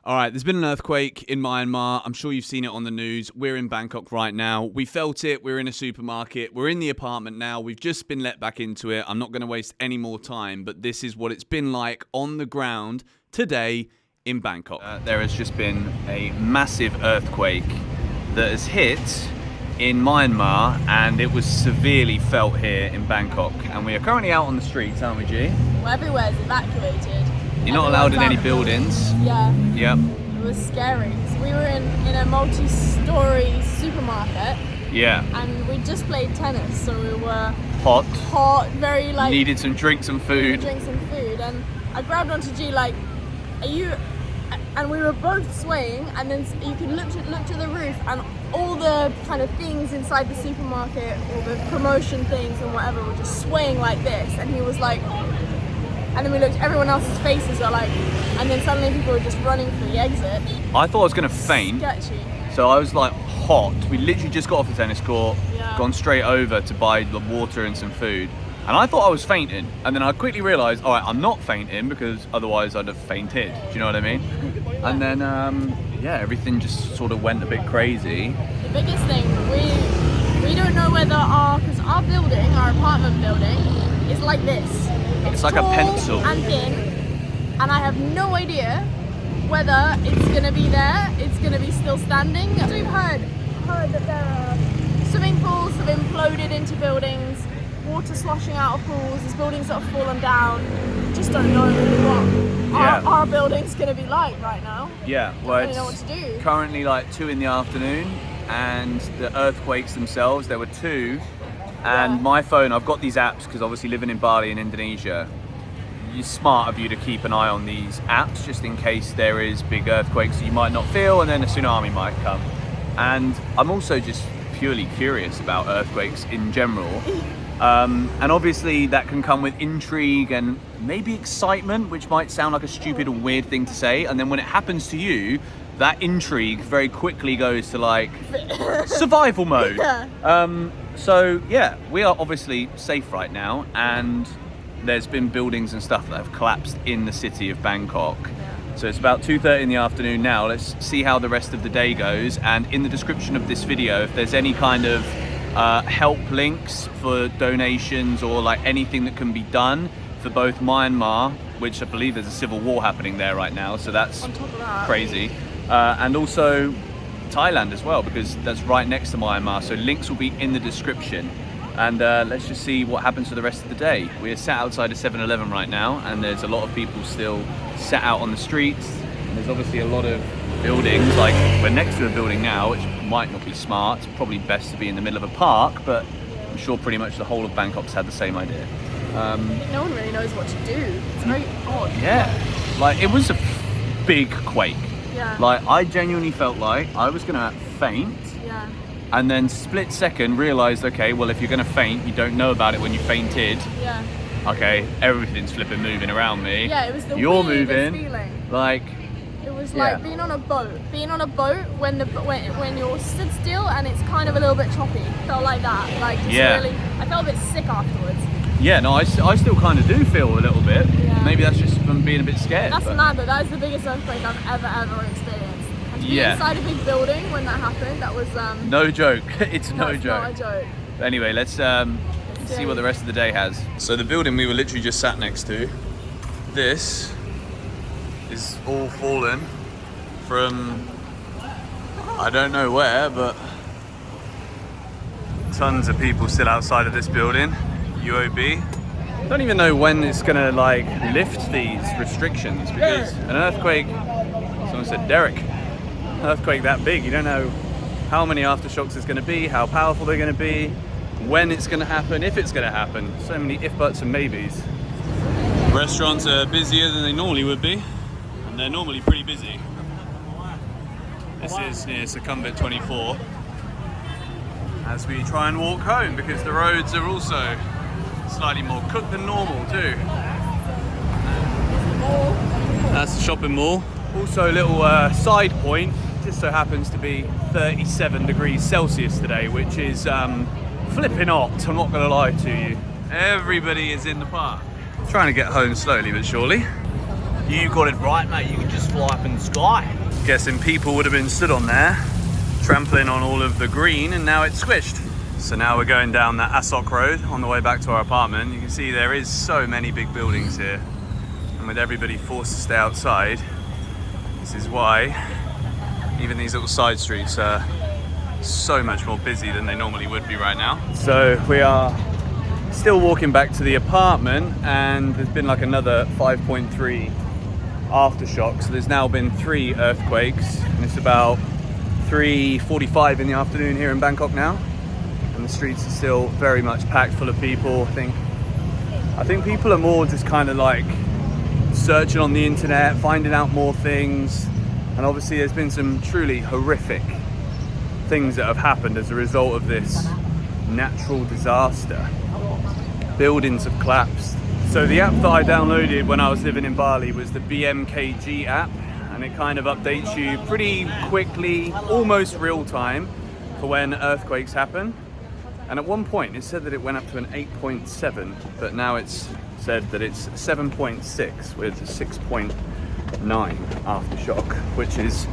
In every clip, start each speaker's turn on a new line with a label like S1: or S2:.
S1: All right, there's been an earthquake in Myanmar. I'm sure you've seen it on the news. We're in Bangkok right now. We felt it. We're in a supermarket. We're in the apartment now. We've just been let back into it. I'm not going to waste any more time, but this is what it's been like on the ground today in Bangkok. There has just been a massive earthquake that has hit in Myanmar, and it was severely felt here in Bangkok. And we are currently out on the streets, aren't we, G?
S2: Well, everywhere's evacuated.
S1: You're not allowed in any buildings.
S2: Yeah.
S1: Yep.
S2: It was scary. So we were in a multi-story supermarket.
S1: Yeah.
S2: And we just played tennis, so we were
S1: hot,
S2: very like
S1: needed some drinks and food.
S2: And I grabbed onto G like, are you? And we were both swaying, and then you can look to the roof, and all the kind of things inside the supermarket, all the promotion things and whatever, were just swaying like this. And he was like, and then we looked, everyone else's faces are like, and then suddenly people were just running for the exit.
S1: I thought I was going to faint.
S2: Sketchy.
S1: So I was like hot. We literally just got off the tennis court,
S2: Yeah.
S1: gone straight over to buy the water and some food. And I thought I was fainting. And then I quickly realised, all right, I'm not fainting because otherwise I'd have fainted. Do you know what I mean? Yeah. And then, yeah, everything just sort of went a bit crazy.
S2: The biggest thing, we don't know whether because our building, our apartment building, is like this.
S1: It's like a
S2: tall
S1: pencil.
S2: And thin, and I have no idea whether it's gonna be there, it's gonna be still standing. So we've heard that there are swimming pools have imploded into buildings, water sloshing out of pools, there's buildings that have fallen down. Just don't know really what our building's gonna be like right now.
S1: Yeah, well,
S2: I don't know what to do.
S1: Currently like 2 in the afternoon, and the earthquakes themselves, there were 2. And my phone, I've got these apps because obviously living in Bali in Indonesia, it's smart of you to keep an eye on these apps just in case there is big earthquakes that you might not feel and then a tsunami might come. And I'm also just purely curious about earthquakes in general. And obviously that can come with intrigue and maybe excitement, which might sound like a stupid or weird thing to say. And then when it happens to you, that intrigue very quickly goes to like survival mode.
S2: Yeah.
S1: So yeah, we are obviously safe right now, and there's been buildings and stuff that have collapsed in the city of Bangkok.
S2: Yeah.
S1: So it's about 2:30 in the afternoon now. Let's see how the rest of the day goes. And in the description of this video, if there's any kind of help links for donations or like anything that can be done for both Myanmar, which I believe there's a civil war happening there right now, so that's
S2: On top of that,
S1: crazy, and also Thailand as well, because that's right next to Myanmar, so links will be in the description. And let's just see what happens for the rest of the day. We're sat outside a 7-Eleven right now, and there's a lot of people still sat out on the streets. And there's obviously a lot of buildings, like we're next to a building now, which might not be smart. It's probably best to be in the middle of a park, but I'm sure pretty much the whole of Bangkok's had the same idea.
S2: I think no one really knows what to do. It's very odd.
S1: Yeah, like it was a big quake.
S2: Yeah.
S1: Like I genuinely felt like I was gonna faint.
S2: Yeah.
S1: And then split second realised, okay, well if you're gonna faint, you don't know about it when you fainted.
S2: Yeah.
S1: Okay, everything's flipping moving around me.
S2: Yeah, it was the
S1: You're
S2: weirdest
S1: moving.
S2: feeling.
S1: Like,
S2: It was like being on a boat. Being on a boat when you're stood still and it's kind of a little bit choppy. Felt like that. Like just really, I felt a bit sick afterwards.
S1: yeah, no, I still kind of do feel a little bit.
S2: Yeah.
S1: Maybe that's just from being a bit scared.
S2: That's
S1: but
S2: mad, but that is the biggest earthquake I've ever experienced. And to be inside a big building when that happened, that was
S1: no joke. It's no joke.
S2: Not a joke.
S1: Anyway, let's see what the rest of the day has. So the building we were literally just sat next to, this is all fallen from I don't know where, but tons of people still outside of this building. UOB. Don't even know when it's gonna like lift these restrictions, because an earthquake, someone said Derek, earthquake that big, you don't know how many aftershocks it's gonna be, how powerful they're gonna be, when it's gonna happen, if it's gonna happen. So many if, buts and maybes. Restaurants are busier than they normally would be, and they're normally pretty busy. This is near Sukhumvit 24 as we try and walk home, because the roads are also slightly more cooked than normal too. That's the shopping mall. Also a little side point, just so happens to be 37 degrees Celsius today, which is flipping hot, I'm not gonna lie to you. Everybody is in the park. Trying to get home slowly but surely.
S3: You got it right, mate. You can just fly up in the sky.
S1: Guessing people would have been stood on there, trampling on all of the green, and now it's squished. So now we're going down that Aftershocks road on the way back to our apartment. You can see there is so many big buildings here. And with everybody forced to stay outside, this is why even these little side streets are so much more busy than they normally would be right now. So we are still walking back to the apartment, and there's been like another 5.3 aftershocks. So there's now been 3 earthquakes, and it's about 3:45 in the afternoon here in Bangkok now, and the streets are still very much packed full of people. I think people are more just kind of like searching on the internet, finding out more things, and obviously there's been some truly horrific things that have happened as a result of this natural disaster. Buildings have collapsed. So the app that I downloaded when I was living in Bali was the BMKG app, and it kind of updates you pretty quickly, almost real time, for when earthquakes happen. And at one point it said that it went up to an 8.7, but now it's said that it's 7.6 with a 6.9 aftershock, which is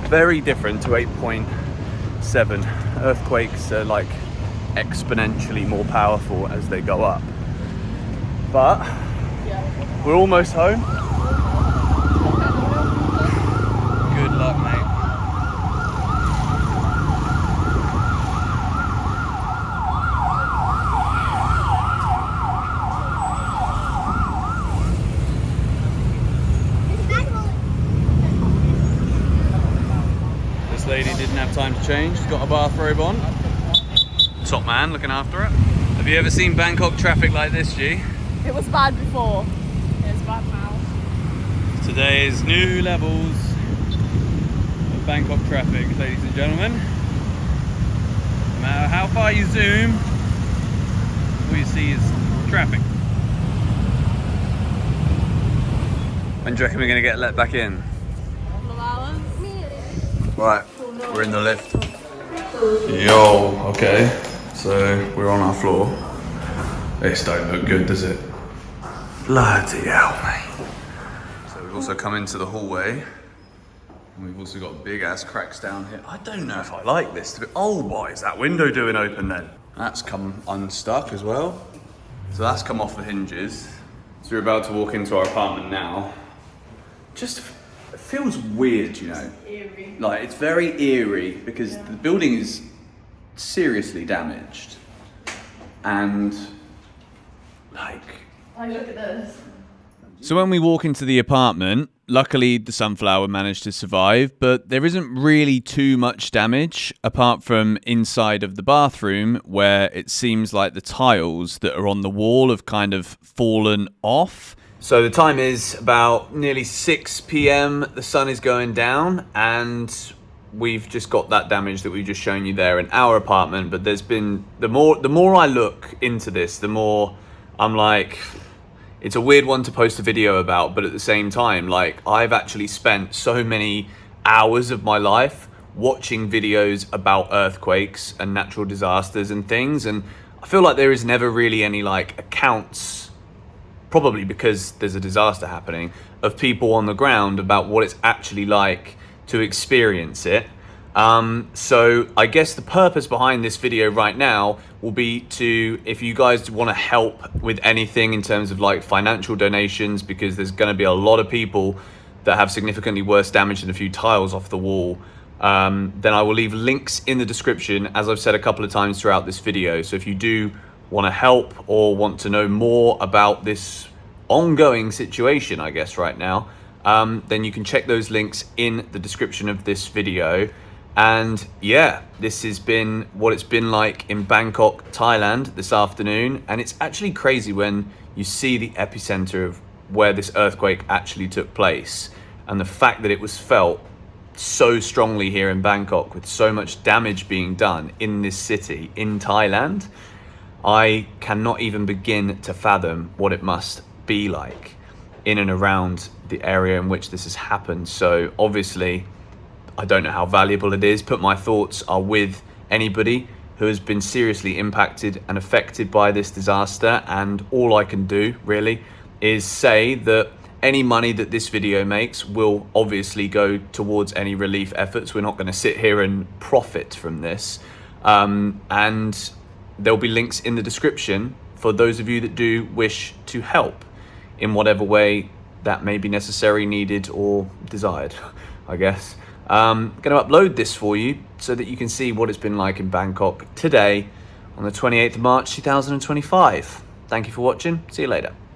S1: very different to 8.7. Earthquakes are like exponentially more powerful as they go up. But we're almost home. Good luck, mate. This lady didn't have time to change. She's got a bathrobe on. Top man looking after it. Have you ever seen Bangkok traffic like this, G?
S2: It was bad before. It's bad now.
S1: Today is new levels of Bangkok traffic, ladies and gentlemen. No matter how far you zoom, all you see is traffic. When do you reckon we're going to get let back in?
S2: Couple of hours.
S1: Right, we're in the lift. Yo, okay, so we're on our floor. This don't look good, does it? Bloody hell, mate. So we've also come into the hallway, and we've also got big ass cracks down here. I don't know if I like this. Oh, what is that window doing open then? That's come unstuck as well. So that's come off the hinges. So we're about to walk into our apartment now. Just it feels weird, you know.
S2: Eerie.
S1: Like, it's very eerie because the building is seriously damaged. And like
S2: look at this.
S1: So when we walk into the apartment, luckily the sunflower managed to survive, but there isn't really too much damage apart from inside of the bathroom, where it seems like the tiles that are on the wall have kind of fallen off. So the time is about nearly 6 p.m. The sun is going down, and we've just got that damage that we've just shown you there in our apartment. But there's been the more I look into this, the more I'm like, it's a weird one to post a video about, but at the same time, like, I've actually spent so many hours of my life watching videos about earthquakes and natural disasters and things, and I feel like there is never really any like accounts, probably because there's a disaster happening, of people on the ground about what it's actually like to experience it. So I guess the purpose behind this video right now will be to, if you guys want to help with anything in terms of like financial donations, because there's going to be a lot of people that have significantly worse damage than a few tiles off the wall, then I will leave links in the description, as I've said a couple of times throughout this video. So if you do want to help or want to know more about this ongoing situation, I guess right now, then you can check those links in the description of this video. And yeah, this has been what it's been like in Bangkok, Thailand this afternoon. And it's actually crazy when you see the epicenter of where this earthquake actually took place, and the fact that it was felt so strongly here in Bangkok, with so much damage being done in this city in Thailand. I cannot even begin to fathom what it must be like in and around the area in which this has happened. So obviously, I don't know how valuable it is, but my thoughts are with anybody who has been seriously impacted and affected by this disaster. And all I can do really is say that any money that this video makes will obviously go towards any relief efforts. We're not going to sit here and profit from this. And there'll be links in the description for those of you that do wish to help in whatever way that may be necessary, needed, or desired, I guess. I'm going to upload this for you so that you can see what it's been like in Bangkok today on the 28th of March 2025. Thank you for watching. See you later.